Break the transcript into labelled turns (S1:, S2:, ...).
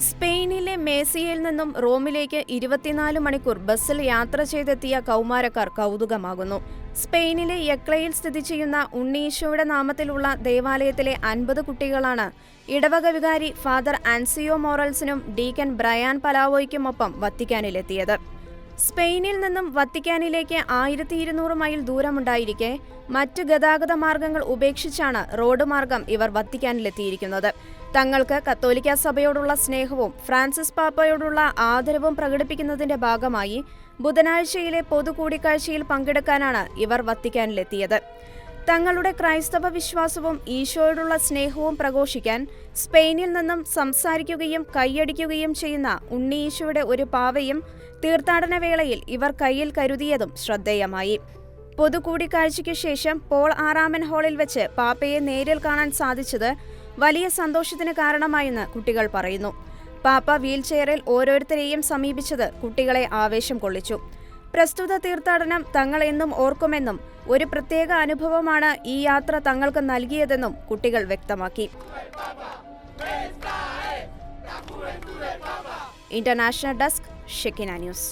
S1: സ്പെയിനിലെ മേസിയയിൽ നിന്നും റോമിലേക്ക് 24 മണിക്കൂർ ബസ്സിൽ യാത്ര ചെയ്തെത്തിയ കൗമാരക്കാർ കൗതുകമാകുന്നു. സ്പെയിനിലെ യക്ലയിൽ സ്ഥിതി ചെയ്യുന്ന ഉണ്ണീശോയുടെ നാമത്തിലുള്ള ദേവാലയത്തിലെ 50 കുട്ടികളാണ് ഇടവക വികാരി ഫാദർ ആൻസിയോ മോറൽസിനും ഡീക്കൻ ബ്രയാൻ പലാവോയ്ക്കുമൊപ്പം വത്തിക്കാനിലെത്തിയത്. സ്പെയിനിൽ നിന്നും വത്തിക്കാനിലേക്ക് 1200 മൈൽ ദൂരമുണ്ടായിരിക്കെ മറ്റ് ഗതാഗത മാർഗങ്ങൾ ഉപേക്ഷിച്ചാണ് റോഡ് മാർഗം ഇവർ വത്തിക്കാനിലെത്തിയിരിക്കുന്നത്. തങ്ങൾക്ക് കത്തോലിക്ക സഭയോടുള്ള സ്നേഹവും ഫ്രാൻസിസ് പാപ്പയോടുള്ള ആദരവും പ്രകടിപ്പിക്കുന്നതിന്റെ ഭാഗമായി ബുധനാഴ്ചയിലെ പൊതുകൂടിക്കാഴ്ചയിൽ പങ്കെടുക്കാനാണ് ഇവർ വത്തിക്കാനിലെത്തിയത്. തങ്ങളുടെ ക്രൈസ്തവ വിശ്വാസവും ഈശോയോടുള്ള സ്നേഹവും പ്രഘോഷിക്കാൻ സ്പെയിനിൽ നിന്നും സംസാരിക്കുകയും കൈയടിക്കുകയും ചെയ്യുന്ന ഉണ്ണി ഈശോയുടെ ഒരു പാവയും തീർത്ഥാടന വേളയിൽ ഇവർ കയ്യിൽ കരുതിയതും ശ്രദ്ധേയമായി. പൊതുകൂടിക്കാഴ്ചയ്ക്ക് ശേഷം പോൾ ആറാമൻ ഹാളിൽ വെച്ച് പാപ്പയെ നേരിൽ കാണാൻ സാധിച്ചത് വലിയ സന്തോഷത്തിന് കാരണമായെന്ന് കുട്ടികൾ പറയുന്നു. പാപ്പ വീൽചെയറിൽ ഓരോരുത്തരെയും സമീപിച്ചത് കുട്ടികളെ ആവേശം കൊള്ളിച്ചു. പ്രസ്തുത തീർത്ഥാടനം തങ്ങൾ എന്നും ഓർക്കുമെന്നും ഒരു പ്രത്യേക അനുഭവമാണ് ഈ യാത്ര തങ്ങൾക്ക് നൽകിയതെന്നും കുട്ടികൾ വ്യക്തമാക്കി. International desk, Shekinah news.